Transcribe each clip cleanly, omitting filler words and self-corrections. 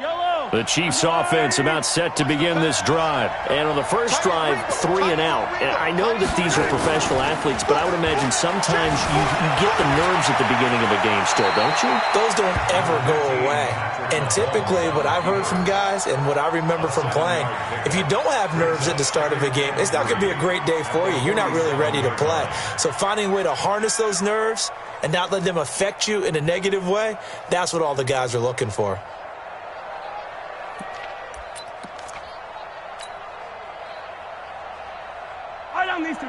The Chiefs offense about set to begin this drive. And on the first drive, 3 and out. And I know that these are professional athletes, but I would imagine sometimes you get the nerves at the beginning of a game still, don't you? Those don't ever go away. And typically what I've heard from guys and what I remember from playing, if you don't have nerves at the start of a game, it's not going to be a great day for you. You're not really ready to play. So finding a way to harness those nerves and not let them affect you in a negative way, that's what all the guys are looking for. These two.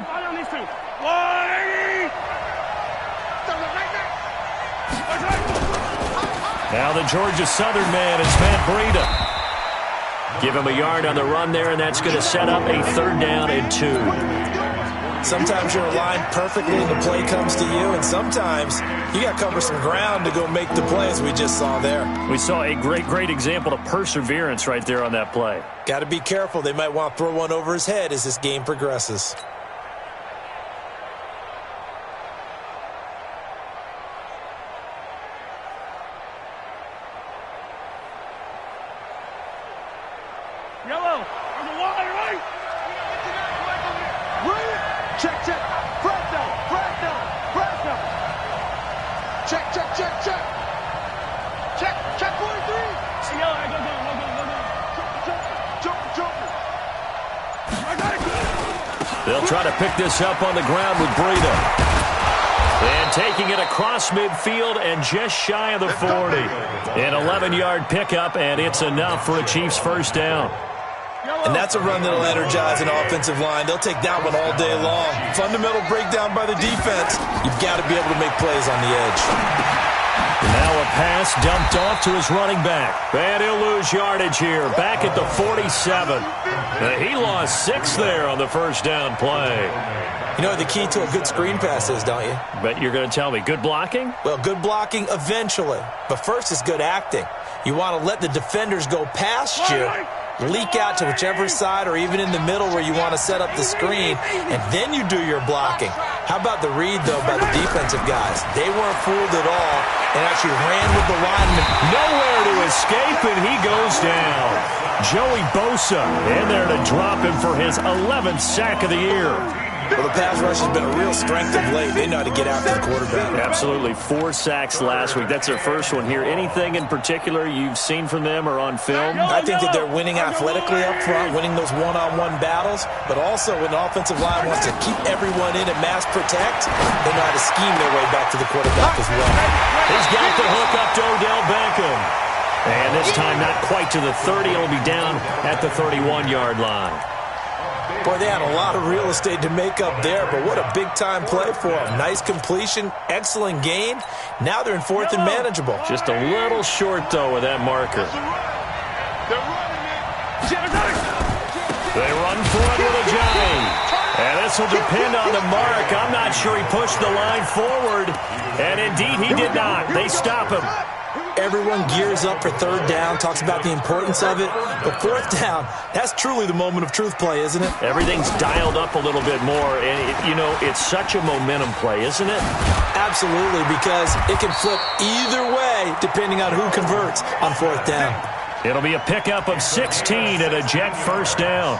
Now the Georgia Southern man is Matt Breida. Give him a yard on the run there, and that's going to set up a 3rd down and 2. Sometimes you're aligned perfectly and the play comes to you, and sometimes you got to cover some ground to go make the play, as we just saw there. We saw a great example of perseverance right there on that play. Got to be careful. They might want to throw one over his head as this game progresses. They'll try to pick this up on the ground with Breida. And taking it across midfield and just shy of the 40. An 11-yard pickup, and it's enough for a Chiefs first down. And that's a run that'll energize an offensive line. They'll take that one all day long. Fundamental breakdown by the defense. You've got to be able to make plays on the edge. Now a pass dumped off to his running back. And he'll lose yardage here. Back at the 47. He lost 6 there on the first down play. You know what the key to a good screen pass is, don't you? Bet you're going to tell me. Good blocking? Well, good blocking eventually. But first is good acting. You want to let the defenders go past you, leak out to whichever side or even in the middle where you want to set up the screen, and then you do your blocking. How about the read, though, by the defensive guys? They weren't fooled at all and actually ran with the lineman. Nowhere to escape, and he goes down. Joey Bosa in there to drop him for his 11th sack of the year. Well, the pass rush has been a real strength of late. They know how to get after the quarterback. Absolutely. 4 sacks last week. That's their first one here. Anything in particular you've seen from them or on film? I think that they're winning athletically up front, winning those one-on-one battles, but also when the offensive line wants to keep everyone in and mass protect, they know how to scheme their way back to the quarterback as well. He's got the hook up to Odell Beckham. And this time not quite to the 30. It'll be down at the 31-yard line. Boy, they had a lot of real estate to make up there, but what a big-time play for them. Nice completion, excellent gain. Now they're in 4th and manageable. Just a little short, though, with that marker. They run for it with a giant. And this will depend on the mark. I'm not sure he pushed the line forward. And indeed, he did not. They stop him. Everyone gears up for 3rd down, talks about the importance of it. But 4th down, that's truly the moment of truth play, isn't it? Everything's dialed up a little bit more. And, it's such a momentum play, isn't it? Absolutely, because it can flip either way depending on who converts on 4th down. It'll be a pickup of 16 and a Jet first down.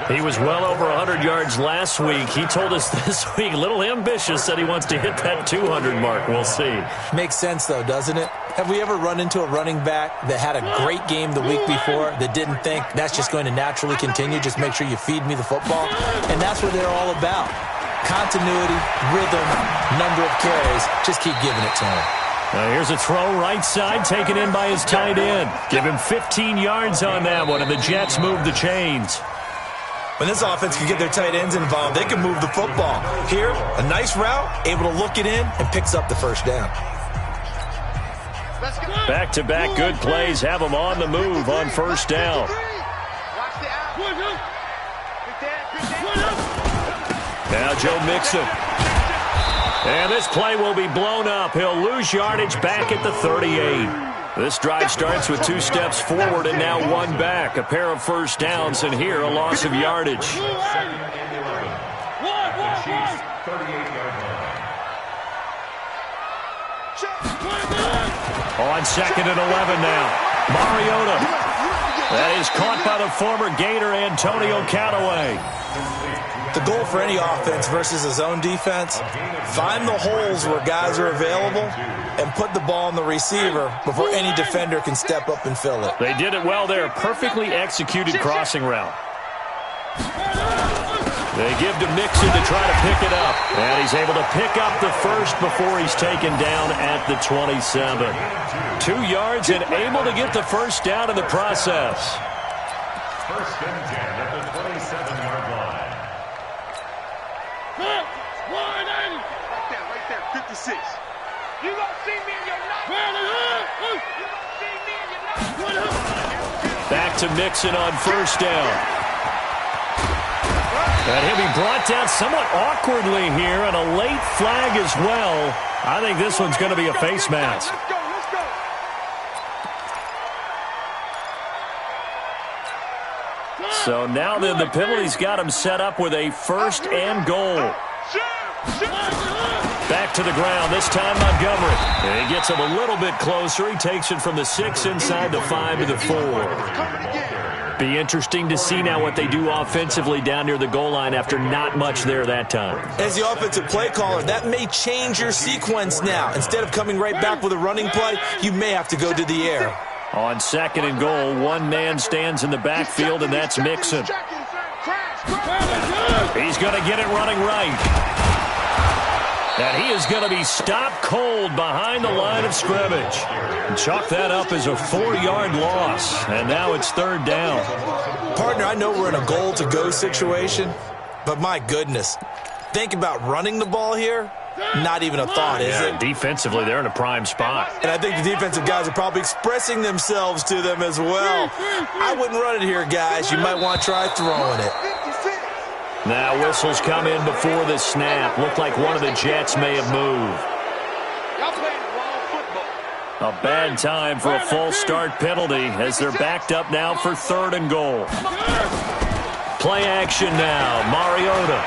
He was well over 100 yards last week. He told us this week, a little ambitious, said he wants to hit that 200 mark. We'll see. Makes sense, though, doesn't it? Have we ever run into a running back that had a great game the week before that didn't think that's just going to naturally continue? Just make sure you feed me the football. And that's what they're all about. Continuity, rhythm, number of carries. Just keep giving it to him. Now here's a throw right side, taken in by his tight end. Give him 15 yards on that one, and the Jets move the chains. When this offense can get their tight ends involved, they can move the football. Here, a nice route, able to look it in, and picks up the first down. Back-to-back good plays have them on the move on first down. Now Joe Mixon. And this play will be blown up. He'll lose yardage back at the 38. This drive starts with 2 steps forward and now 1 back. A pair of first downs, and here a loss of yardage. On 2nd and 11 now. Mariota. That is caught by the former Gator Antonio Callaway. The goal for any offense versus a zone defense, find the holes where guys are available and put the ball on the receiver before any defender can step up and fill it. They did it well there. Perfectly executed crossing route. They give to Mixon to try to pick it up. And he's able to pick up the first before he's taken down at the 27. 2 yards and able to get the first down in the process. First and 10 at the 27-yard line. Right there, 56. You gonna see me in your life. You gonna see me in your life. Back to Mixon on first down. And he'll be brought down somewhat awkwardly here, and a late flag as well. I think this one's going to be a face mask. Let's go. So now then, the penalty's got him set up with a first and goal. Back to the ground, this time Montgomery. And he gets him a little bit closer. He takes it from the 6 inside the 5 to the 4. Be interesting to see now what they do offensively down near the goal line after not much there that time. As the offensive play caller, that may change your sequence now. Instead of coming right back with a running play, you may have to go to the air. On second and goal, one man stands in the backfield, and that's Mixon. He's going to get it running right. And he is going to be stopped cold behind the line of scrimmage. Chalk that up as a 4-yard loss, and now it's third down. Partner, I know we're in a goal-to-go situation, but my goodness, think about running the ball here. Not even a thought, is it? Defensively, they're in a prime spot. And I think the defensive guys are probably expressing themselves to them as well. I wouldn't run it here, guys. You might want to try throwing it. Now whistles come in before the snap. Looked like one of the Jets may have moved. A bad time for a false start penalty as they're backed up now for third and goal. Play action now. Mariota.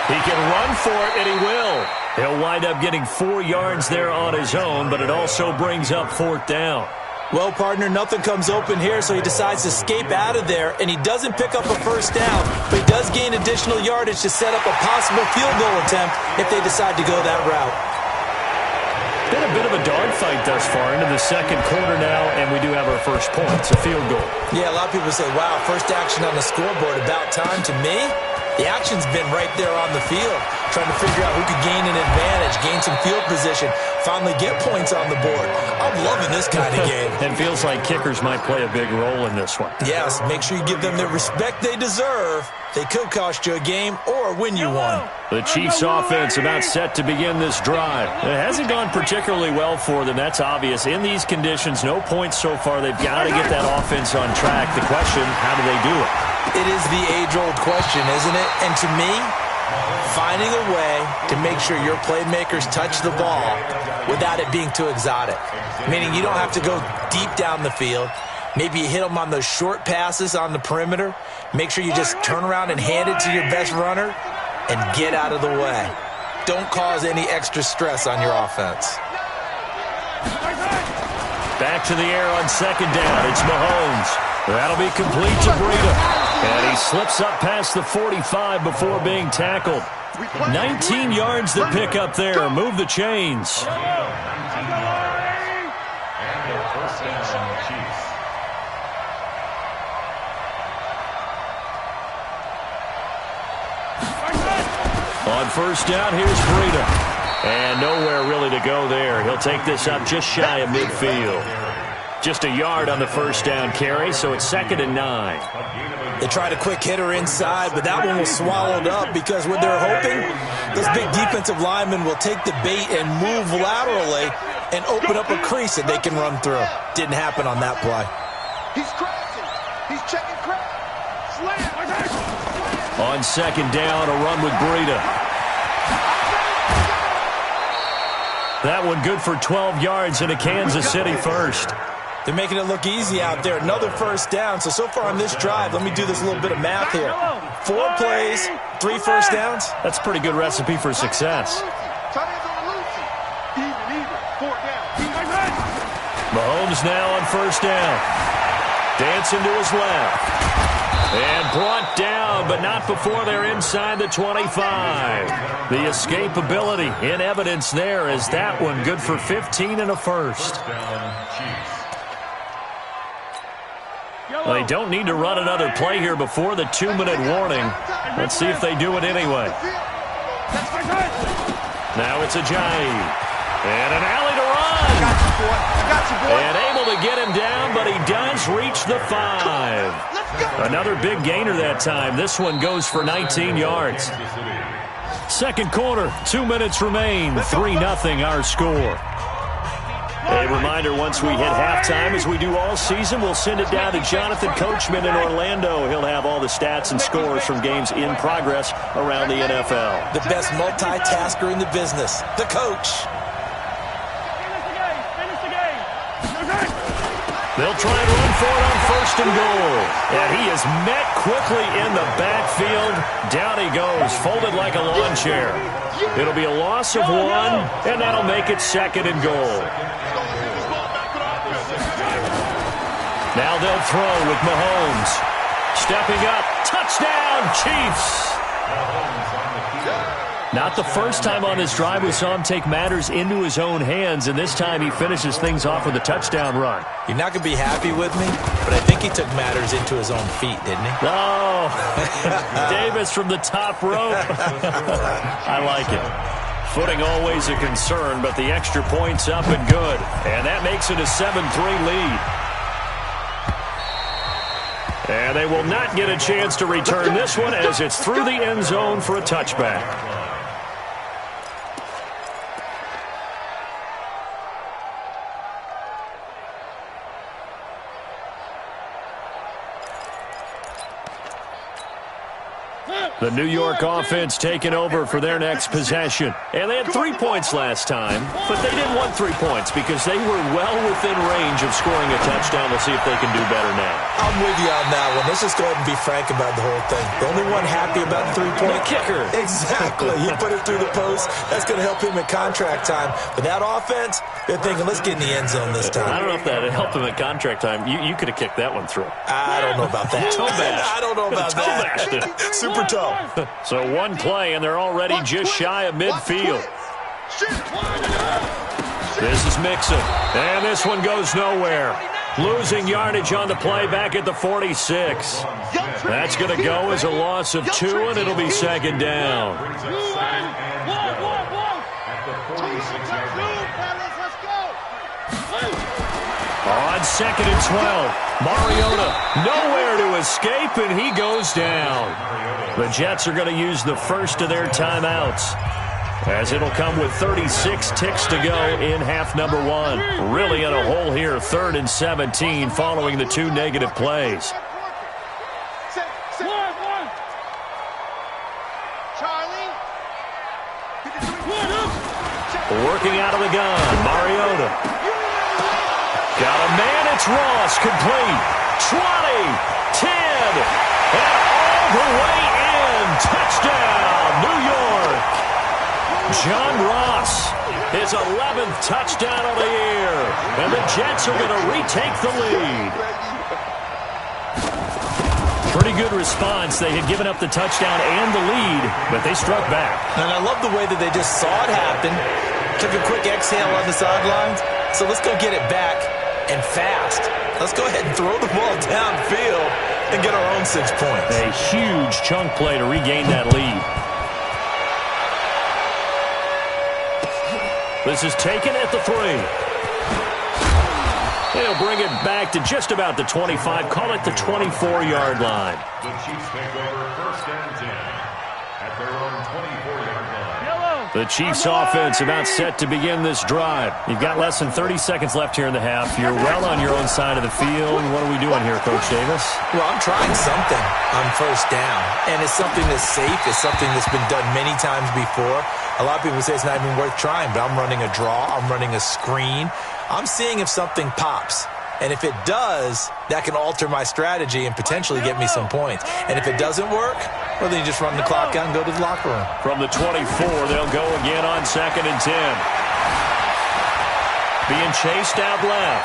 He can run for it, and he will. He'll wind up getting 4 yards there on his own, but it also brings up fourth down. Well, partner, nothing comes open here, so he decides to escape out of there, and he doesn't pick up a first down, but he does gain additional yardage to set up a possible field goal attempt if they decide to go that route. Been a bit of a dogfight thus far into the second quarter now, and we do have our first point. It's a field goal. Yeah, a lot of people say, wow, first action on the scoreboard, about time. To me, the action's been right there on the field, trying to figure out who could gain an advantage, gain some field position, finally get points on the board. I'm loving this kind of game. It feels like kickers might play a big role in this one. Yes, make sure you give them the respect they deserve. They could cost you a game or win you one. The Chiefs' offense about set to begin this drive. It hasn't gone particularly well for them. That's obvious. In these conditions, no points so far. They've got to get that offense on track. The question, how do they do it? It is the age-old question, isn't it? And to me, finding a way to make sure your playmakers touch the ball without it being too exotic. Meaning you don't have to go deep down the field. Maybe you hit them on those short passes on the perimeter. Make sure you just turn around and hand it to your best runner and get out of the way. Don't cause any extra stress on your offense. Back to the air on second down. It's Mahomes. That'll be complete to Breida. And he slips up past the 45 before being tackled. 19 yards to pick up there. Move the chains. On first down, here's Breida. And nowhere really to go there. He'll take this up just shy of midfield. Just a yard on the first down carry, so it's 2nd and 9. They tried a quick hitter inside, but that one was swallowed up because what they're hoping, those big defensive linemen will take the bait and move laterally and open up a crease that they can run through. Didn't happen on that play. He's crashing. He's checking crash. Slam. On second down, a run with Breida. That one good for 12 yards and a Kansas City first. They're making it look easy out there. Another first down. So far on this drive, let me do this little bit of math here. 4 plays, 3 first downs. That's a pretty good recipe for success. Mahomes now on first down. Dancing to his left. And brought down, but not before they're inside the 25. The escapability in evidence there as that one good for 15 and a first. Well, they don't need to run another play here before the 2-minute warning. Let's see if they do it anyway. Now it's Ajayi. And an alley to run. I got you, boy. And able to get him down, but he does reach the 5. Another big gainer that time. This one goes for 19 yards. Second quarter, 2 minutes remain. 3-0 our score. A reminder, once we hit halftime, as we do all season, we'll send it down to Jonathan Coachman in Orlando. He'll have all the stats and scores from games in progress around the NFL. The best multitasker in the business, the coach. They'll try and run for it on first and goal. And he is met quickly in the backfield. Down he goes, folded like a lawn chair. It'll be a loss of 1, and that'll make it second and goal. Now they'll throw with Mahomes. Stepping up, touchdown, Chiefs. Not the first time on this drive we saw him take matters into his own hands, and this time he finishes things off with a touchdown run. You're not going to be happy with me, but I think he took matters into his own feet, didn't he? Oh, Davis from the top rope. I like it. Footing always a concern, but the extra point's up and good. And that makes it a 7-3 lead. And they will not get a chance to return this one as it's through the end zone for a touchback. The New York offense taking over for their next possession. And they had 3 points last time, but they didn't want 3 points because they were well within range of scoring a touchdown. We'll see if they can do better now. I'm with you on that one. Let's just go ahead and be frank about the whole thing. The only one happy about the 3-point kicker. Exactly. He put it through the post. That's going to help him at contract time. But that offense, they're thinking, let's get in the end zone this time. I don't know if that helped him at contract time. You could have kicked that one through. I don't know about that. Toe bash. I don't know about that. Super toe. So one play, and they're already just shy of midfield. This is Mixon. And this one goes nowhere. Losing yardage on the play back at the 46. That's going to go as a loss of 2, and it'll be second down. On second and 12, Mariota nowhere to escape, and he goes down. The Jets are going to use the first of their timeouts, as it'll come with 36 ticks to go in half number 1. Really in a hole here, 3rd and 17 following the 2 negative plays. Working out of the gun, Mariota. Got a man, it's Ross, complete. 20, 10, and all the way in. Touchdown, New York. John Ross, his 11th touchdown of the year. And the Jets are going to retake the lead. Pretty good response. They had given up the touchdown and the lead, but they struck back. And I love the way that they just saw it happen, took a quick exhale on the sidelines. So let's go get it back, and fast. Let's go ahead and throw the ball downfield and get our own 6 points. A huge chunk play to regain that lead. This is taken at the 3. They'll bring it back to just about the 25. Call it the 24-yard line. The Chiefs take over first and 10 at their own 24-yard line. The Chiefs offense about set to begin this drive. You've got less than 30 seconds left here in the half. You're well on your own side of the field. What are we doing here, Coach Davis? Well, I'm trying something on first down, and it's something that's safe. It's something that's been done many times before. A lot of people say it's not even worth trying, but I'm running a draw. I'm running a screen. I'm seeing if something pops. And if it does, that can alter my strategy and potentially get me some points. And if it doesn't work, well, then you just run the clock out and go to the locker room. From the 24, they'll go again on second and 10. Being chased out left.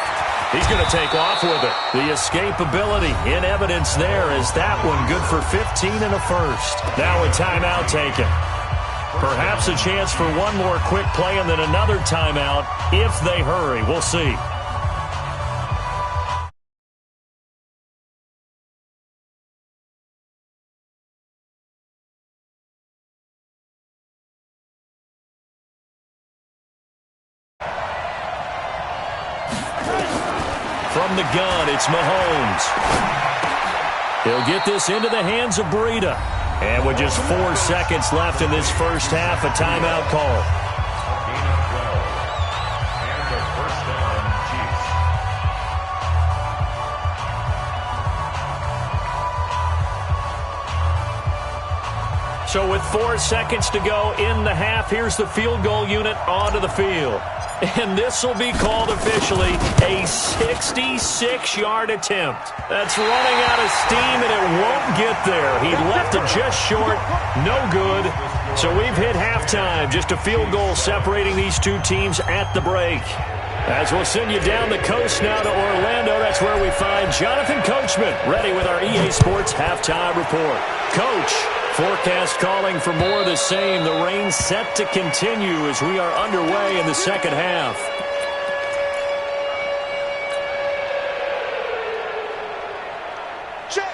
He's going to take off with it. The escapability in evidence there as that one good for 15 and a first. Now a timeout taken. Perhaps a chance for one more quick play and then another timeout if they hurry. We'll see. From the gun, it's Mahomes. He'll get this into the hands of Breida. And with just 4 seconds left in this first half, a timeout call. Gain of 12. And the first down, Chiefs. So with 4 seconds to go in the half, here's the field goal unit onto the field. And this will be called officially a 66-yard attempt. That's running out of steam, and it won't get there. He left it just short. No good. So we've hit halftime. Just a field goal separating these two teams at the break. As we'll send you down the coast now to Orlando, that's where we find Jonathan Coachman, ready with our EA Sports Halftime Report. Coach, forecast calling for more of the same. The rain set to continue as we are underway in the second half.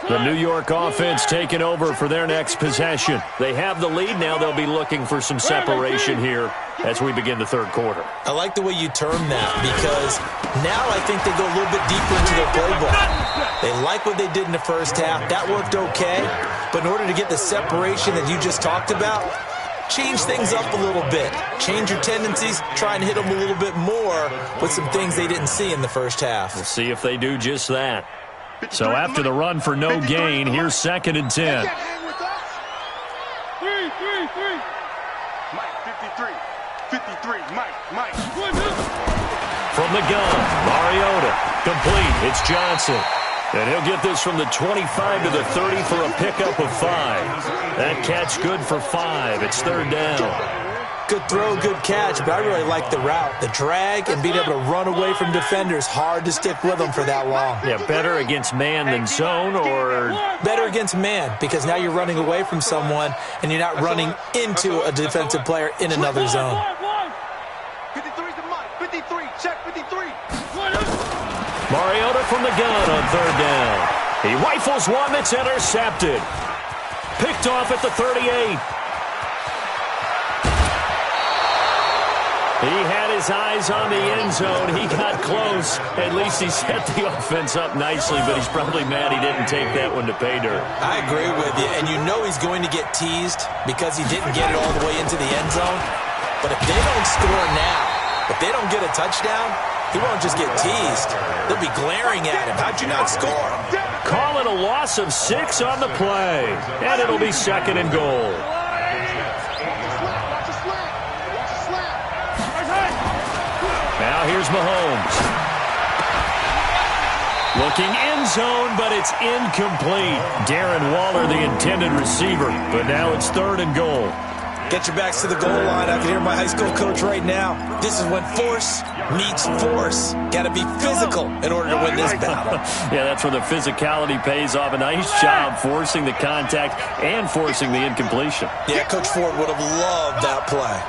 The New York offense taking over for their next possession. They have the lead now. They'll be looking for some separation here as we begin the third quarter. I like the way you term that because now I think they go a little bit deeper into their playbook. They like what they did in the first half. That worked okay. But in order to get the separation that you just talked about, change things up a little bit. Change your tendencies. Try and hit them a little bit more with some things they didn't see in the first half. We'll see if they do just that. So after the run for no gain, here's 2nd and 10. Mike, 53, Mike. From the gun, Mariota. Complete. It's Johnson. And he'll get this from the 25 to the 30 for a pickup of 5. That catch good for 5. It's 3rd down. Good throw, good catch, but I really like the route. The drag and being able to run away from defenders, hard to stick with them for that long. Yeah, better against man than zone, or better against man because now you're running away from someone and you're not running into a defensive player in another zone. 53's the Mike. 53, check 53. Mariota from the gun on 3rd down. He rifles one that's intercepted. Picked off at the 38. He had his eyes on the end zone. He got close. At least he set the offense up nicely, but he's probably mad he didn't take that one to pay dirt. I agree with you, and you know he's going to get teased because he didn't get it all the way into the end zone. But if they don't score now, if they don't get a touchdown, he won't just get teased. They'll be glaring at him. How'd you not score? Call it a loss of 6 on the play, and it'll be 2nd and goal. Now here's Mahomes. Looking end zone, but it's incomplete. Darren Waller, the intended receiver, but now it's 3rd and goal. Get your backs to the goal line. I can hear my high school coach right now. This is when force meets force. Got to be physical in order to win this battle. Yeah, that's where the physicality pays off. A nice job forcing the contact and forcing the incompletion. Yeah, Coach Ford would have loved that play.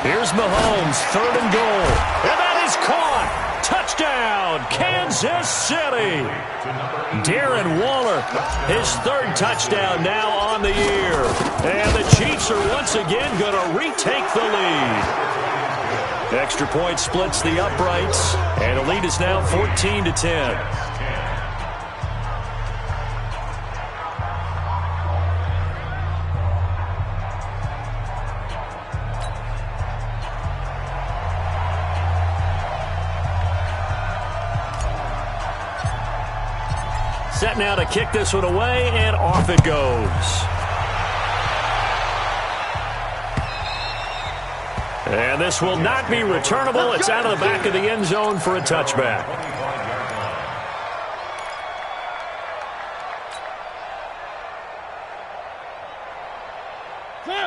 Here's Mahomes, 3rd and goal. And that is caught. Touchdown, Kansas City. Darren Waller, his 3rd touchdown now on the year. And the Chiefs are once again going to retake the lead. Extra point splits the uprights, and the lead is now 14-10. Set now to kick this one away, and off it goes. And this will not be returnable. It's out of the back of the end zone for a touchback.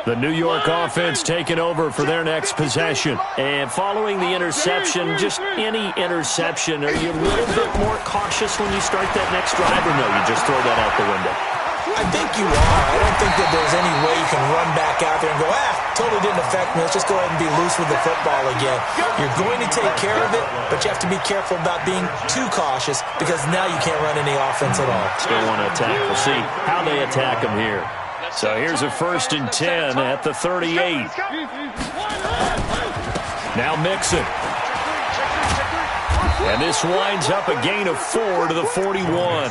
The New York offense taking over for their next possession. And following the interception, just any interception, are you a little bit more cautious when you start that next drive, or no, you just throw that out the window? I think you are. I don't think that there's any way you can run back out there and go, totally didn't affect me. Let's just go ahead and be loose with the football again. You're going to take care of it, but you have to be careful about being too cautious because now you can't run any offense at all. Still want to attack. We'll see how they attack them here. So here's a 1st and 10 at the 38. Now Mixon. And this winds up a gain of 4 to the 41.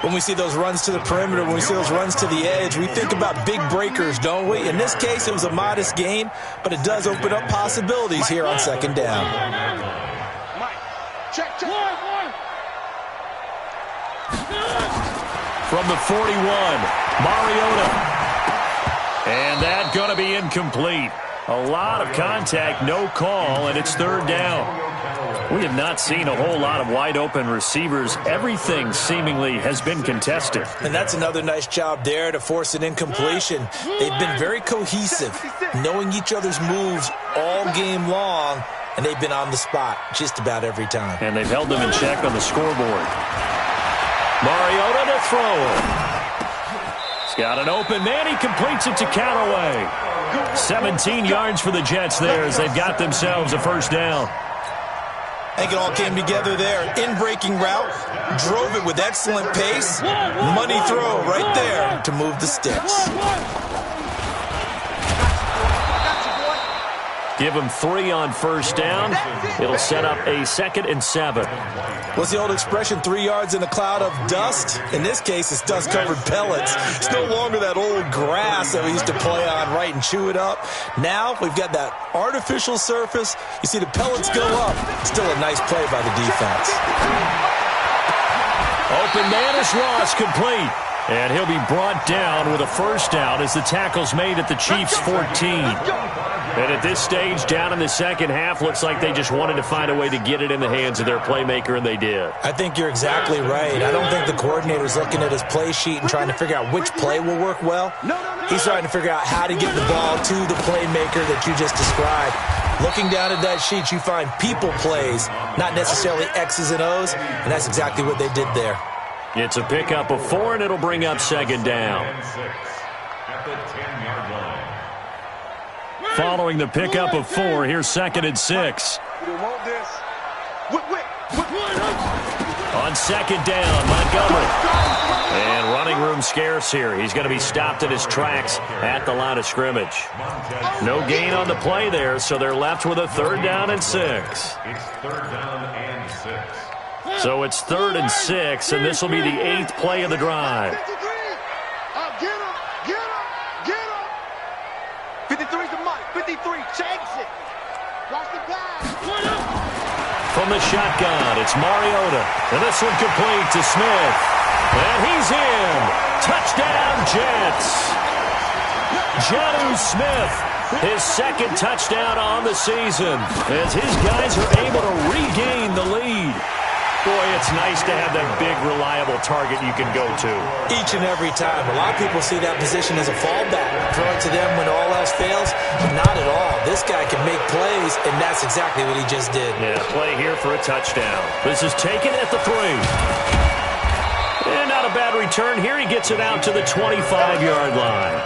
When we see those runs to the perimeter, when we see those runs to the edge, we think about big breakers, don't we? In this case, it was a modest gain, but it does open up possibilities here on 2nd down. From the 41, Mariota. And that going to be incomplete. A lot of contact, no call, and it's 3rd down. We have not seen a whole lot of wide-open receivers. Everything seemingly has been contested. And that's another nice job there to force an incompletion. They've been very cohesive, knowing each other's moves all game long, and they've been on the spot just about every time. And they've held them in check on the scoreboard. Mariota to throw. He's got an open man. He completes it to Callaway. 17 yards for the Jets there as they've got themselves a 1st down. I think it all came together there. In-breaking route, drove it with excellent pace. Money throw right there to move the sticks. Give them 3 on 1st down. It'll set up a 2nd and 7. What's the old expression, 3 yards in a cloud of dust? In this case, it's dust-covered pellets. It's no longer that old grass that we used to play on, right, and chew it up. Now we've got that artificial surface. You see the pellets go up. Still a nice play by the defense. Open man is lost, complete. And he'll be brought down with a 1st down as the tackle's made at the Chiefs' 14. And at this stage, down in the 2nd half, looks like they just wanted to find a way to get it in the hands of their playmaker, and they did. I think you're exactly right. I don't think the coordinator's looking at his play sheet and trying to figure out which play will work well. He's trying to figure out how to get the ball to the playmaker that you just described. Looking down at that sheet, you find people plays, not necessarily X's and O's, and that's exactly what they did there. It's a pickup of 4, and it'll bring up 2nd down. At the 10-yard line. Following the pickup of 4, here's 2nd and 6. On 2nd down, Montgomery. And running room scarce here. He's going to be stopped in his tracks at the line of scrimmage. No gain on the play there, so they're left with a 3rd down and 6. It's 3rd down and 6. So it's 3rd and 6, and this will be the 8th play of the drive. Get him! 53's the money. 53, chase it. Watch the pass. From the shotgun, it's Mariota. And this one complete to Smith. And he's in. Touchdown, Jets. Jonnu Smith, his 2nd touchdown on the season as his guys are able to regain the lead. Boy, it's nice to have that big, reliable target you can go to. Each and every time. A lot of people see that position as a fallback. Throw it to them when all else fails, but not at all. This guy can make plays, and that's exactly what he just did. Yeah, play here for a touchdown. This is taken at the 3. And not a bad return here. He gets it out to the 25-yard line.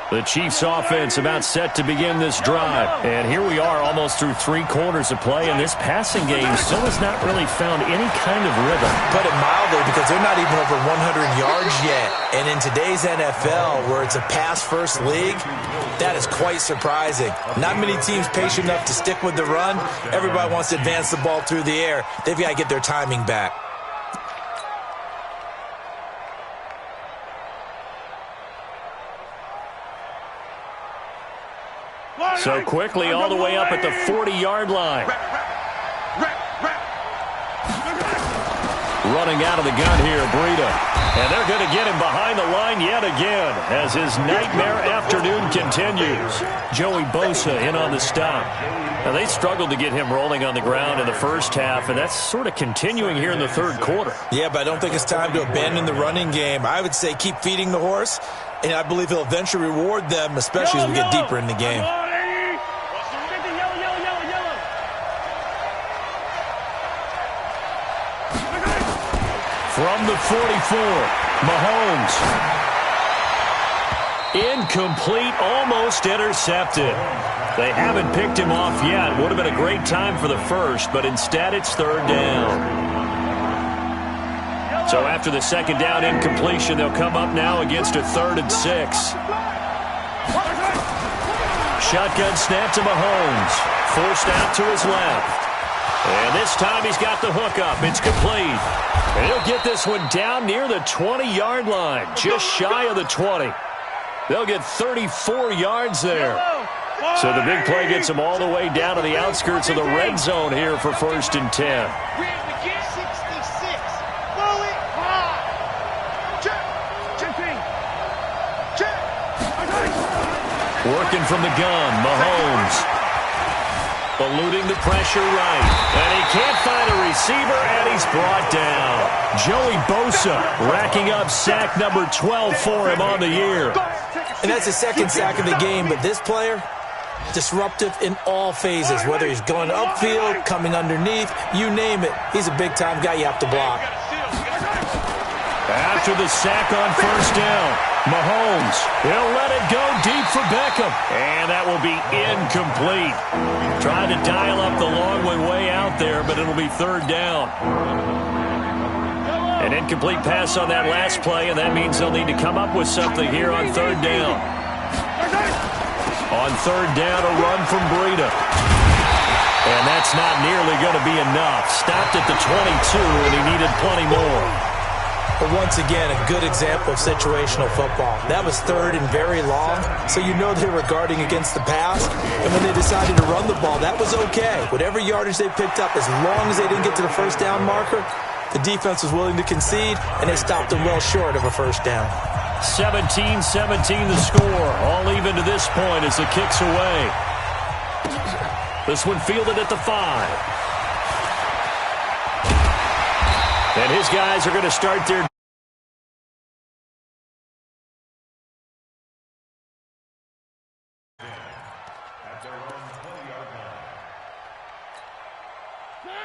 The Chiefs offense about set to begin this drive. And here we are almost through 3 quarters of play, and this passing game still has not really found any kind of rhythm. Put it mildly, because they're not even over 100 yards yet. And in today's NFL, where it's a pass-first league, that is quite surprising. Not many teams patient enough to stick with the run. Everybody wants to advance the ball through the air. They've got to get their timing back. So quickly all the way up at the 40-yard line. Running out of the gun here, Breida. And they're going to get him behind the line yet again as his nightmare afternoon continues. Joey Bosa in on the stop. Now, they struggled to get him rolling on the ground in the first half, and that's sort of continuing here in the third quarter. Yeah, but I don't think it's time to abandon the running game. I would say keep feeding the horse, and I believe he'll eventually reward them, especially as we get deeper in the game. From the 44, Mahomes. Incomplete, almost intercepted. They haven't picked him off yet. Would have been a great time for the first, but instead it's third down. So after the second down incompletion, they'll come up now against a 3rd and 6. Shotgun snap to Mahomes. Forced out to his left. And this time he's got the hookup. It's complete. And he'll get this one down near the 20-yard line, just shy of the 20. They'll get 34 yards there. So the big play gets them all the way down to the outskirts of the red zone here for 1st and 10. Working from the gun, Mahomes. Eluding the pressure right. And he can't find a receiver, and he's brought down. Joey Bosa racking up sack number 12 for him on the year. And that's his second sack of the game, but this player, disruptive in all phases, whether he's going upfield, coming underneath, you name it. He's a big-time guy you have to block. After the sack on 1st down, Mahomes, he'll let it go deep for Beckham. And that will be incomplete. Trying to dial up the long one way out there, but it'll be 3rd down. An incomplete pass on that last play, and that means they'll need to come up with something here on 3rd down. On 3rd down, a run from Breida. And that's not nearly going to be enough. Stopped at the 22, and he needed plenty more. But once again, a good example of situational football. That was 3rd and very long, so you know they were guarding against the pass. And when they decided to run the ball, that was okay. Whatever yardage they picked up, as long as they didn't get to the 1st down marker, the defense was willing to concede, and they stopped them well short of a 1st down. 17-17 the score. All even to this point as the kick's away. This one fielded at the 5. And his guys are going to start their...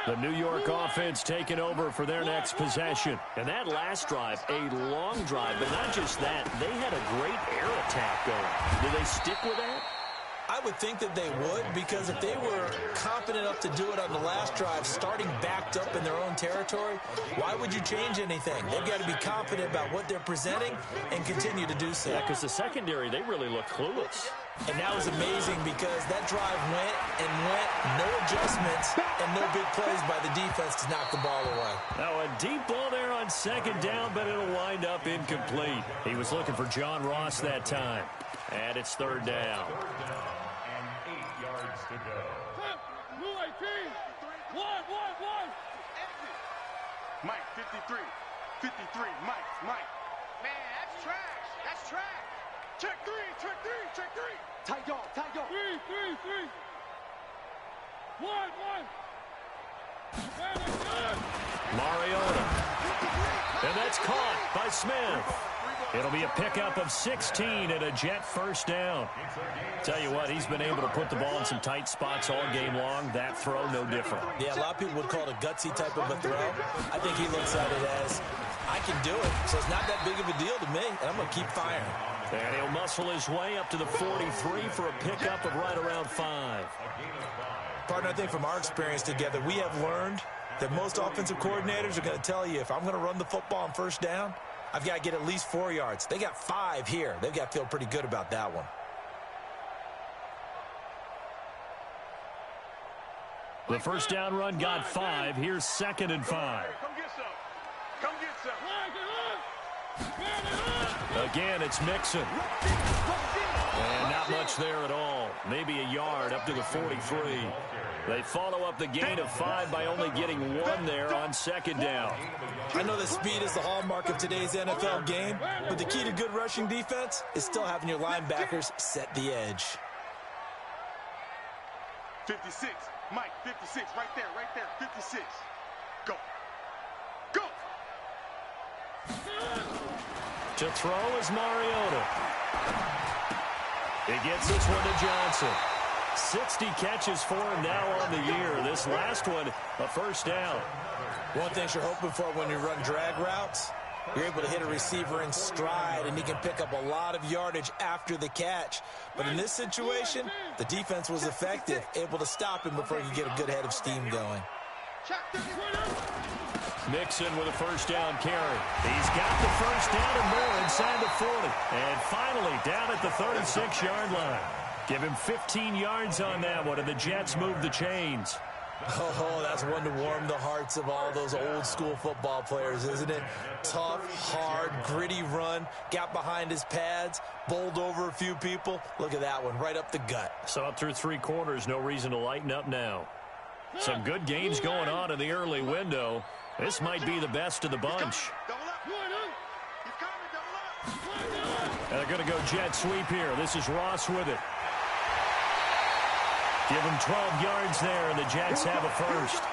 The New York offense taking over for their next possession. And that last drive, a long drive, but not just that. They had a great air attack going. Do they stick with that? I would think that they would, because if they were confident enough to do it on the last drive, starting backed up in their own territory, why would you change anything? They've got to be confident about what they're presenting and continue to do so. Yeah, because the secondary, they really look clueless. And that was amazing because that drive went and went, no adjustments, and no big plays by the defense to knock the ball away. Now a deep ball there on 2nd down, but it'll wind up incomplete. He was looking for John Ross that time. And it's 3rd down. And 8 yards to go. Mike, 53. 53, Mike. Man, that's trash. That's trash. Check 3. Tight y'all. 3. 1. Mariota. And that's caught by Smith. It'll be a pickup of 16 and a Jet 1st down. Tell you what, he's been able to put the ball in some tight spots all game long. That throw, no different. Yeah, a lot of people would call it a gutsy type of a throw. I think he looks at it as, I can do it, so it's not that big of a deal to me, and I'm going to keep firing. And he'll muscle his way up to the 43 for a pickup of right around 5. Partner, I think from our experience together, we have learned that most offensive coordinators are going to tell you, if I'm going to run the football on 1st down, I've got to get at least 4 yards. They got 5 here. They've got to feel pretty good about that one. The 1st down run got 5. Here's 2nd and 5. Come get some. Again, it's Mixon. And not much there at all. Maybe a yard up to the 43. They follow up the gain of 5 by only getting 1 there on second down. I know that speed is the hallmark of today's NFL game, but the key to good rushing defense is still having your linebackers set the edge. 56. Mike, 56. Right there. 56. Go. Go. To throw is Mariota. He gets this one to Johnson. 60 catches for him now on the year. This last one, a first down. One thing you're hoping for when you run drag routes, you're able to hit a receiver in stride, and he can pick up a lot of yardage after the catch. But in this situation, the defense was effective, able to stop him before he could get a good head of steam going. Mixon with a first down carry. He's got the first down and more inside the 40. And finally down at the 36-yard line. Give him 15 yards on that one, and the Jets move the chains. Oh, that's one to warm the hearts of all those old-school football players, isn't it? Tough, hard, gritty run, got behind his pads, bowled over a few people. Look at that one, right up the gut. Saw it through 3 quarters, no reason to lighten up now. Some good games going on in the early window. This might be the best of the bunch. And they're going to go jet sweep here. This is Ross with it. Give him 12 yards there, and the Jets have a first.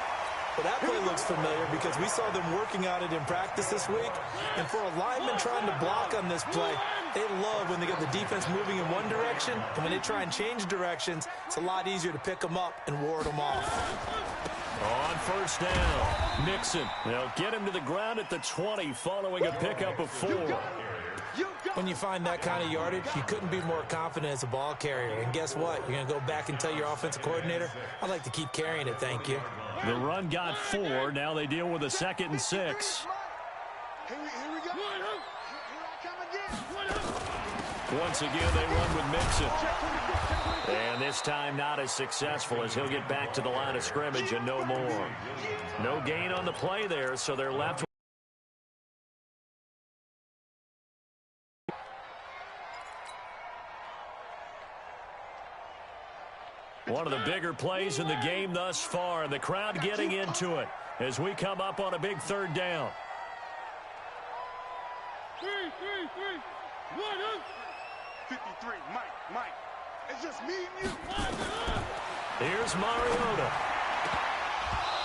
Well, that play looks familiar because we saw them working on it in practice this week. And for a lineman trying to block on this play, they love when they get the defense moving in one direction. And when they try and change directions, it's a lot easier to pick them up and ward them off. On first down, Mixon. They'll get him to the ground at the 20 following a pickup of 4. When you find that kind of yardage, you couldn't be more confident as a ball carrier. And guess what? You're going to go back and tell your offensive coordinator, I'd like to keep carrying it, thank you. The run got 4. Now they deal with a 2nd and 6. Here we go. Once again, they run with Mixon. And this time not as successful as he'll get back to the line of scrimmage and no more. No gain on the play there, so they're left. One of the bigger plays in the game thus far, and the crowd getting into it as we come up on a big 3rd down. 53, Mike. It's just me and you. Here's Mariota.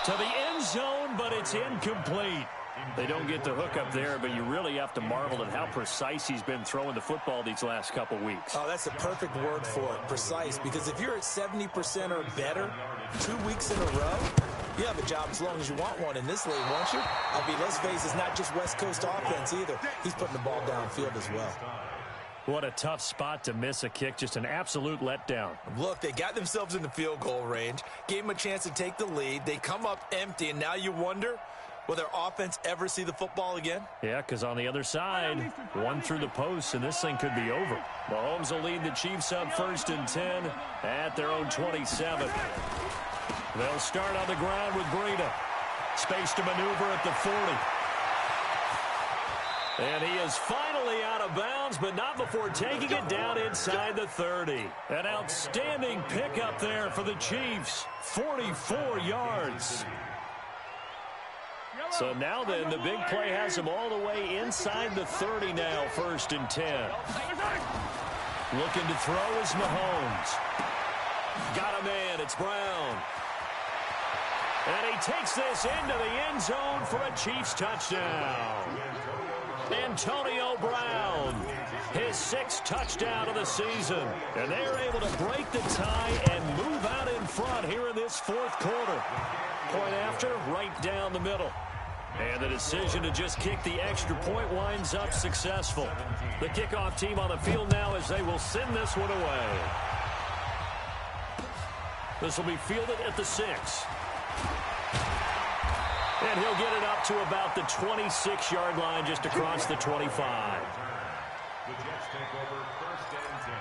To the end zone, but it's incomplete. They don't get the hook up there, but you really have to marvel at how precise he's been throwing the football these last couple weeks. Oh, that's a perfect word for it, precise, because if you're at 70% or better 2 weeks in a row, you have a job as long as you want one in this league, won't you? Let's face it, it's not just West Coast offense either. He's putting the ball downfield as well. What a tough spot to miss a kick, just an absolute letdown. Look, they got themselves in the field goal range, gave them a chance to take the lead. They come up empty, and now you wonder, will their offense ever see the football again? Yeah, because on the other side, one through the post, and this thing could be over. Mahomes will lead the Chiefs up 1st and 10 at their own 27. They'll start on the ground with Breida. Space to maneuver at the 40. And he is finally out of bounds, but not before taking it down inside the 30. An outstanding pickup there for the Chiefs. 44 yards. So now then, the big play has him all the way inside the 30 now, 1st and 10. Looking to throw is Mahomes. Got a man, it's Brown. And he takes this into the end zone for a Chiefs touchdown. Antonio Brown, his 6th touchdown of the season. And they're able to break the tie and move out in front here in this 4th quarter. Point after, right down the middle. And the decision to just kick the extra point winds up successful. The kickoff team on the field now as they will send this one away. This will be fielded at the 6. And he'll get it up to about the 26-yard line just across the 25. The Jets take over 1st and 10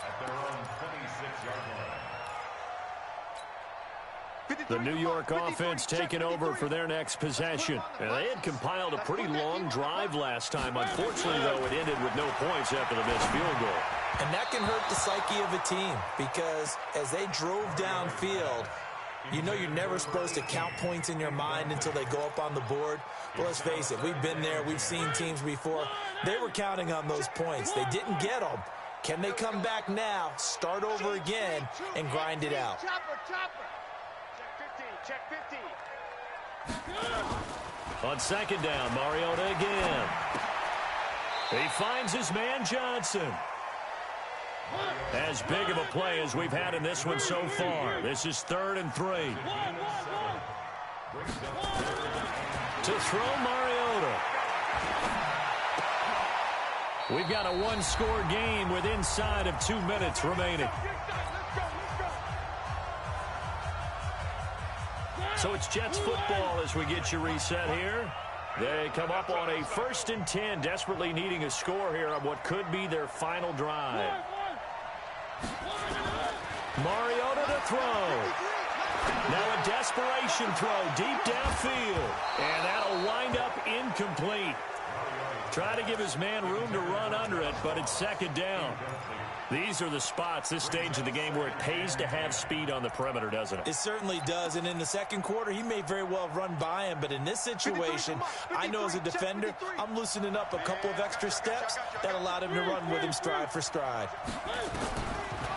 at their own 26-yard line. The New York offense taking over for their next possession. And they had compiled a pretty long drive last time. Unfortunately, though, it ended with no points after the missed field goal. And that can hurt the psyche of a team because as they drove downfield, you know you're never supposed to count points in your mind until they go up on the board. But let's face it, we've been there. We've seen teams before. They were counting on those points. They didn't get them. Can they come back now, start over again, and grind it out? Chopper. Check 15. On second down, Mariota again. He finds his man Johnson. As big of a play as we've had in this one so far. This is 3rd and 3. To throw Mariota. We've got a one-score game with inside of 2 minutes remaining. So it's Jets football as we get you reset here. They come up on a 1st and 10, desperately needing a score here on what could be their final drive. Mariota to throw. Now a desperation throw deep downfield. And that'll wind up incomplete. Try to give his man room to run under it, but it's 2nd down. These are the spots, this stage of the game, where it pays to have speed on the perimeter, doesn't it? It certainly does, and in the second quarter, he may very well run by him, but in this situation, I know as a defender, I'm loosening up a couple of extra steps that allowed him to run with him stride for stride.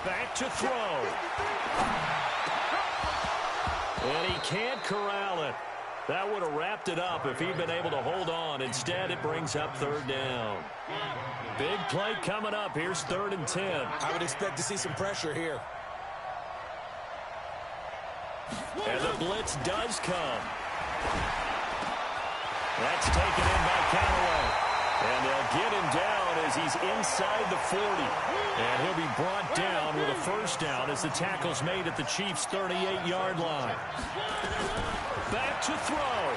Back to throw. And he can't corral it. That would have wrapped it up if he'd been able to hold on. Instead, it brings up 3rd down. Big play coming up. Here's 3rd and 10. I would expect to see some pressure here. And the blitz does come. That's taken in by Callaway. And they'll get him down as he's inside the 40. And he'll be brought down with a 1st down as the tackle's made at the Chiefs' 38-yard line. Back to throw.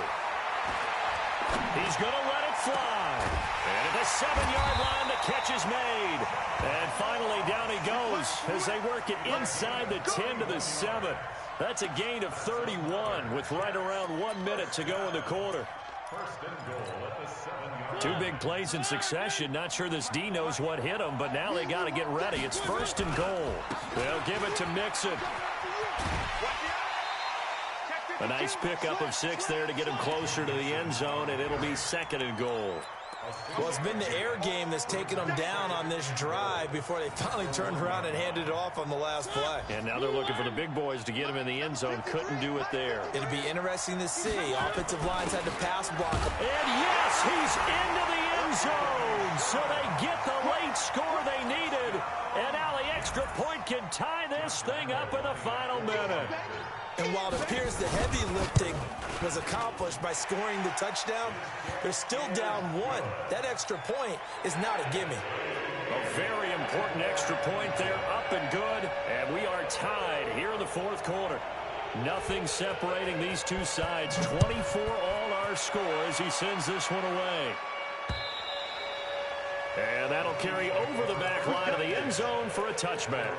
He's going to let it fly. And at the 7-yard line, the catch is made. And finally, down he goes as they work it inside the 10 to the 7. That's a gain of 31 with right around 1 minute to go in the quarter. 1st and goal at the 7-yard line. 2 big plays in succession. Not sure this D knows what hit him, but now they got to get ready. It's 1st and goal. They'll give it to Mixon. A nice pickup of 6 there to get him closer to the end zone, and it'll be 2nd and goal. Well, it's been the air game that's taken them down on this drive before they finally turned around and handed it off on the last play. And now they're looking for the big boys to get him in the end zone. Couldn't do it there. It'll be interesting to see. Offensive lines had to pass block. And yes, he's into the end zone. So they get the late score they needed. And now the extra point can tie this thing up in the final minute. And while it appears the heavy lifting was accomplished by scoring the touchdown, they're still down 1. That extra point is not a gimme. A very important extra point there, up and good. And we are tied here in the 4th quarter. Nothing separating these two sides. 24 all our score as he sends this one away. And that'll carry over the back line of the end zone for a touchback.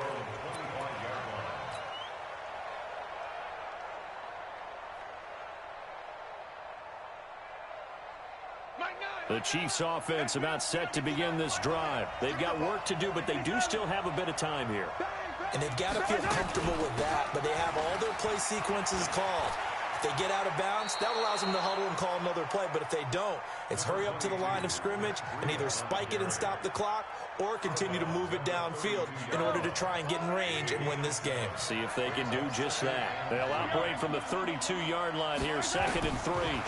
The Chiefs offense about set to begin this drive. They've got work to do, but they do still have a bit of time here. And they've got to feel comfortable with that, but they have all their play sequences called. If they get out of bounds, that allows them to huddle and call another play. But if they don't, it's hurry up to the line of scrimmage and either spike it and stop the clock or continue to move it downfield in order to try and get in range and win this game. See if they can do just that. They'll operate from the 32-yard line here, 2nd and 3.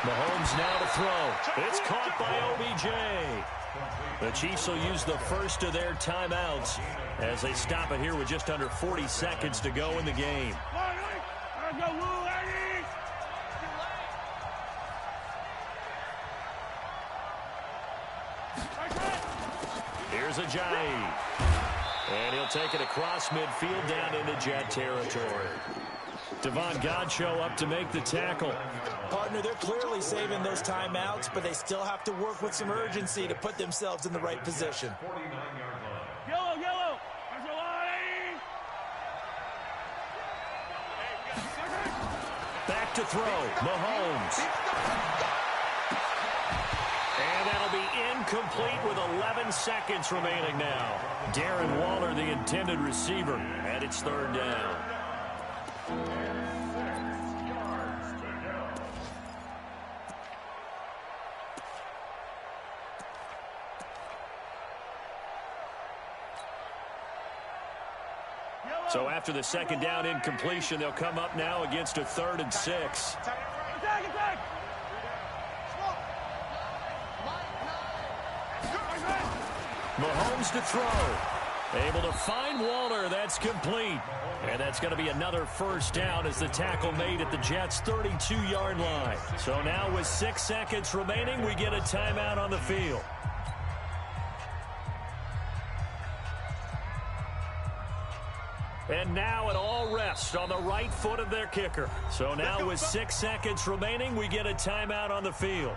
Mahomes now to throw. It's caught by OBJ. The Chiefs will use the first of their timeouts as they stop it here with just under 40 seconds to go in the game. Here's Ajayi. And he'll take it across midfield down into Jet territory. Devon Godchaux up to make the tackle. Partner, they're clearly saving those timeouts, but they still have to work with some urgency to put themselves in the right position. 49-yard line. Yellow. There's a line. to throw. Mahomes. And that'll be incomplete with 11 seconds remaining now. Darren Waller, the intended receiver, and it's third down. So after the second down incompletion, they'll come up now against a 3rd and 6. Mahomes to throw. Able to find Waller. That's complete. And that's going to be another first down as the tackle made at the Jets' 32-yard line. So now with 6 seconds remaining, we get a timeout on the field. And now it all rests on the right foot of their kicker. So now with 6 seconds remaining, we get a timeout on the field.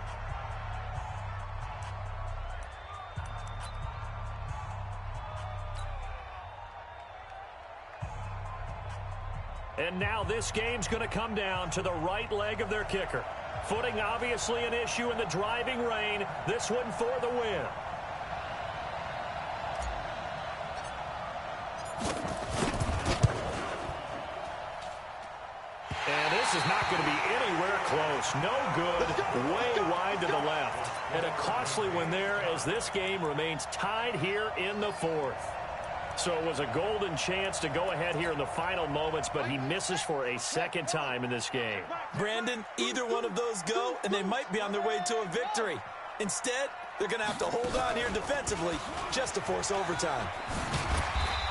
And now this game's going to come down to the right leg of their kicker. Footing obviously an issue in the driving rain. This one for the win. And this is not going to be anywhere close. No good. Way wide to the left. And a costly one there as this game remains tied here in the 4th. So it was a golden chance to go ahead here in the final moments, but he misses for a second time in this game. Brandon, either one of those go, and they might be on their way to a victory. Instead, they're going to have to hold on here defensively just to force overtime.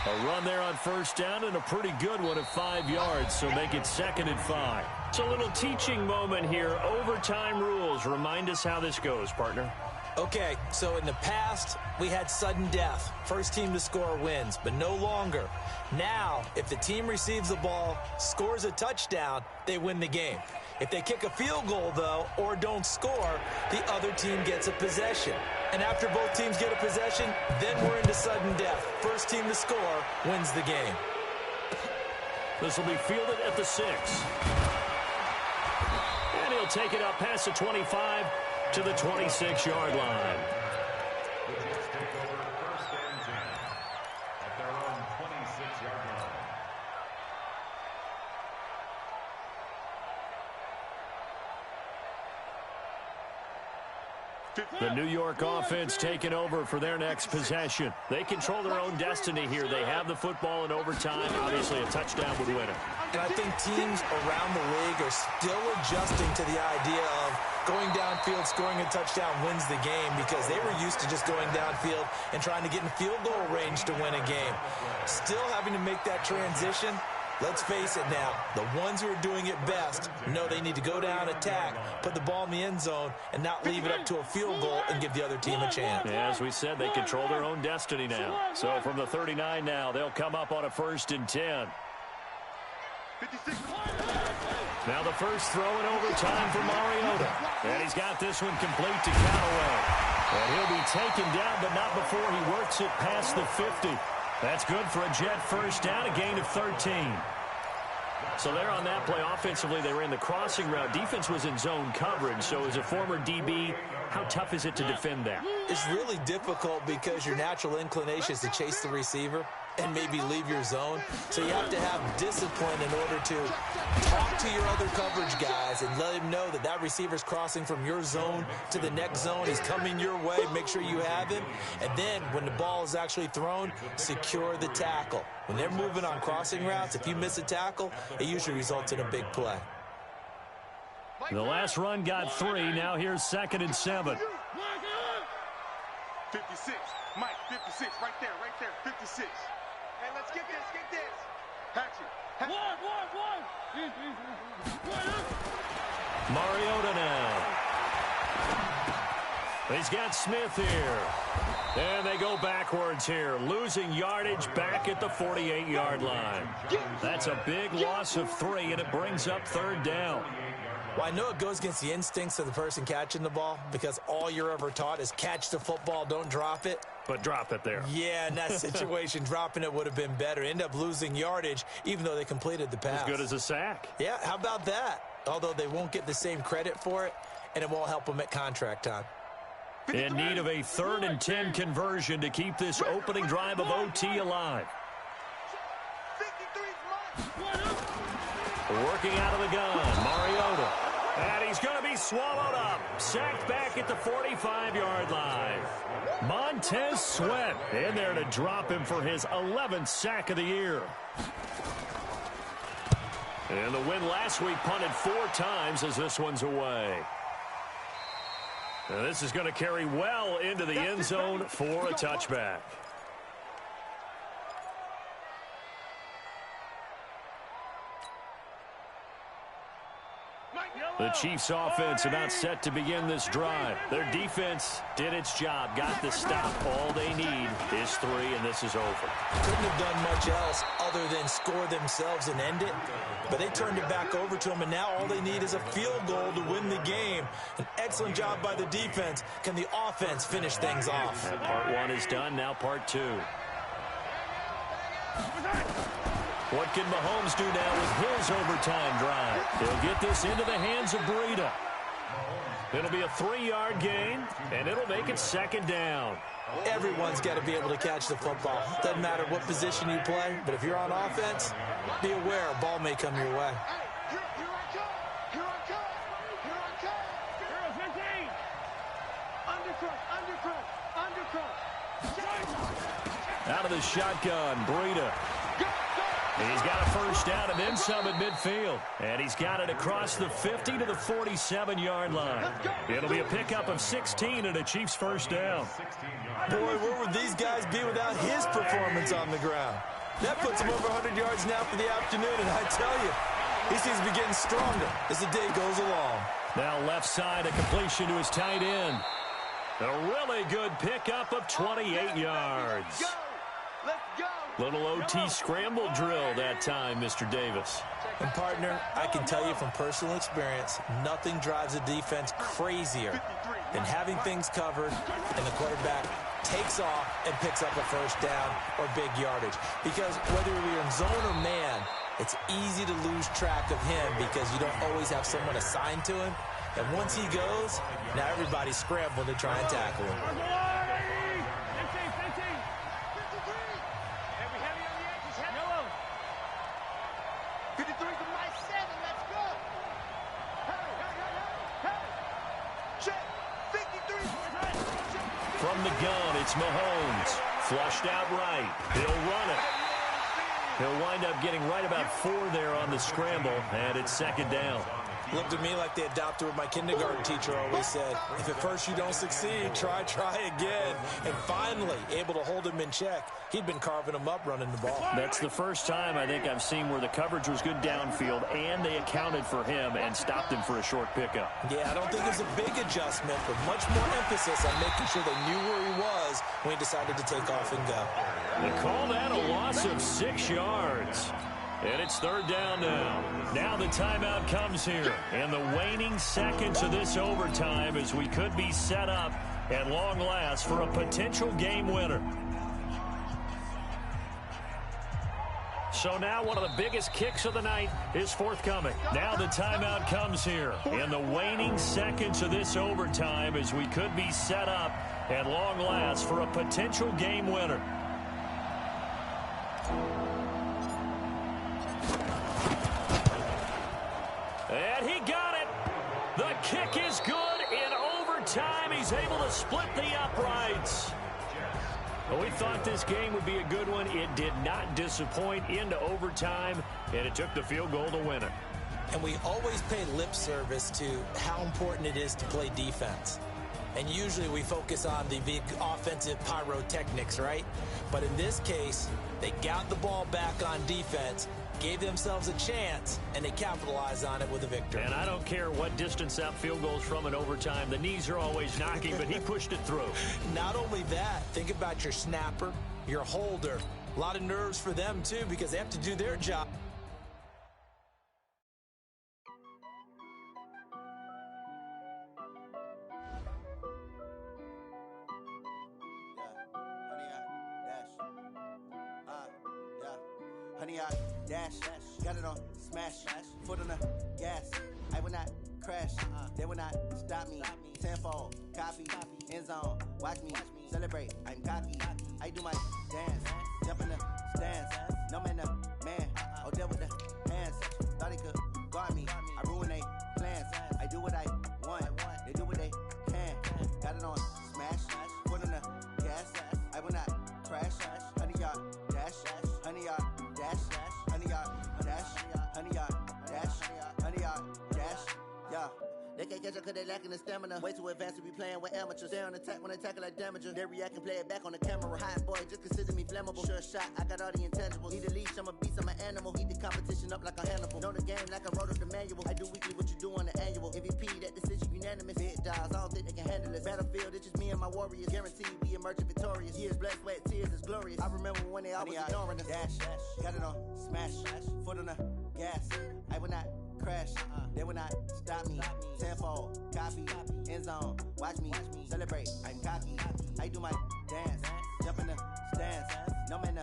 A run there on first down and a pretty good one at 5 yards, so make it 2nd and 5. It's a little teaching moment here. Overtime rules. Remind us how this goes, partner. Okay, so in the past, we had sudden death. First team to score wins, but no longer. Now, if the team receives the ball, scores a touchdown, they win the game. If they kick a field goal, though, or don't score, the other team gets a possession. And after both teams get a possession, then we're into sudden death. First team to score wins the game. This will be fielded at the 6. And he'll take it up past the 25 to the 26-yard line. The Jets take over 1st and 10 at their own 26-yard line. The New York offense taking over for their next possession. They control their own destiny here. They have the football in overtime. Obviously, a touchdown would win it. And I think teams around the league are still adjusting to the idea of going downfield, scoring a touchdown wins the game, because they were used to just going downfield and trying to get in field goal range to win a game. Still having to make that transition. Let's face it now, the ones who are doing it best know they need to go down, attack, put the ball in the end zone, and not leave it up to a field goal and give the other team a chance. Yeah, as we said, they control their own destiny now. So from the 39 now, they'll come up on a 1st and 10. Now the first throw in overtime for Mariota. And he's got this one complete to Callaway. And he'll be taken down, but not before he works it past the 50. That's good for a Jet first down, a gain of 13. So there on that play, offensively, they ran the crossing route. Defense was in zone coverage, so as a former DB, how tough is it to defend that? It's really difficult because your natural inclination is to chase the receiver and maybe leave your zone. So you have to have discipline in order to talk to your other coverage guys and let him know that that receiver's crossing from your zone to the next zone. He's coming your way. Make sure you have him. And then when the ball is actually thrown, secure the tackle. When they're moving on crossing routes, if you miss a tackle, it usually results in a big play. The last run got 3. Now here's 2nd and 7. 56. Mike, 56. Right there, 56. Hey, let's get this, Hatchet. One. Mariota now. He's got Smith here. And they go backwards here, losing yardage back at the 48-yard line. That's a big loss of 3, and it brings up 3rd down. Well, I know it goes against the instincts of the person catching the ball because all you're ever taught is catch the football, don't drop it. But drop it there. Yeah, in that situation, dropping it would have been better. End up losing yardage, even though they completed the pass. As good as a sack. Yeah, how about that? although they won't get the same credit for it, and it won't help them at contract time. In need of a 3rd and 10 conversion to keep this opening drive of OT alive. Working out of the gun, Mariota. And he's going to be swallowed up. Sacked back at the 45-yard line. Montez Sweat in there to drop him for his 11th sack of the year. And the win last week punted 4 times as this one's away. Now this is going to carry well into the end zone for a touchback. The Chiefs' offense about set to begin this drive. Their defense did its job, got the stop. All they need is 3, and this is over. Couldn't have done much else other than score themselves and end it, but they turned it back over to them, and now all they need is a field goal to win the game. An excellent job by the defense. Can the offense finish things off? And part 1 is done, now part 2. What can Mahomes do now with his overtime drive? He'll get this into the hands of Breida. It'll be a 3-yard gain, and it'll make it 2nd down. Everyone's got to be able to catch the football. Doesn't matter what position you play, but if you're on offense, be aware a ball may come your way. Out of the shotgun, Breida. He's got a 1st down and then some at midfield. And he's got it across the 50 to the 47-yard line. It'll be a pickup of 16 and a Chiefs 1st down. Boy, where would these guys be without his performance on the ground? That puts him over 100 yards now for the afternoon, and I tell you, he seems to be getting stronger as the day goes along. Now left side, a completion to his tight end. A really good pickup of 28 yards. Little OT scramble drill that time, Mr. Davis. And, partner, I can tell you from personal experience, nothing drives a defense crazier than having things covered and the quarterback takes off and picks up a 1st down or big yardage. Because whether you're in zone or man, it's easy to lose track of him because you don't always have someone assigned to him. And once he goes, now everybody's scrambling to try and tackle him. From the gun, it's Mahomes. Flushed out right. He'll run it. He'll wind up getting right about 4 there on the scramble, and it's 2nd down. Looked at me like they adopted what my kindergarten teacher always said. If at first you don't succeed, try again. And finally, able to hold him in check. He'd been carving him up running the ball. That's the first time I think I've seen where the coverage was good downfield, and they accounted for him and stopped him for a short pickup. Yeah, I don't think it was a big adjustment, but much more emphasis on making sure they knew where he was when he decided to take off and go. They call that a loss of 6 yards. And it's 3rd down now. Now the timeout comes here. And the waning seconds of this overtime as we could be set up at long last for a potential game winner. So now one of the biggest kicks of the night is forthcoming. Now the timeout comes here. In the waning seconds of this overtime as we could be set up at long last for a potential game winner. And he got it. The kick is good in overtime. He's able to split the uprights. Well, we thought this game would be a good one. It did not disappoint into overtime, and it took the field goal to win it. And we always pay lip service to how important it is to play defense. And usually we focus on the big offensive pyrotechnics, right? But in this case, they got the ball back on defense, gave themselves a chance, and they capitalized on it with a victory. And I don't care what distance that field goal's from in overtime. The knees are always knocking, but he pushed it through. Not only that, think about your snapper, your holder. A lot of nerves for them, too, because they have to do their job. Honey, I dash, got it on smash, foot on the gas, I will not crash. They will not stop me. Tenfold, copy, end zone. Watch me celebrate. I'm cocky. I do my dance. Jump in the stands. No man, man. Oh, deal with the hands. Thought he could guard me. I ruin they plans. I do what I want. They do what they can. Got it on smash. Foot on the gas. I will not crash. 100-yard dash. 100-yard dash. 100-yard dash. 100-yard dash. 100-yard dash. Yeah. They can't catch up cause they lacking the stamina. Way too advanced to be playing with amateurs. Stay on attack when they tackle like damager. They react and play it back on the camera. Hot boy, just consider me flammable. Sure shot, I got all the intangibles. Need a leash, I'm a beast, I'm an animal. Eat the competition up like a Hannibal. Know the game like I wrote up the manual. I do weekly what you do on the annual. MVP, that decision unanimous. Big dials, I don't think they can handle this. Battlefield, it's just me and my warriors. Guaranteed we emerge victorious. Years, blood, sweat, tears, is glorious. I remember when they always ignoring us. Dash, got it on smash. Foot on the gas. I will not crash. They will not stop me. Tenfold, copy, end zone. Watch me celebrate. I'm cocky. I do my dance. Jump in the stands. No man,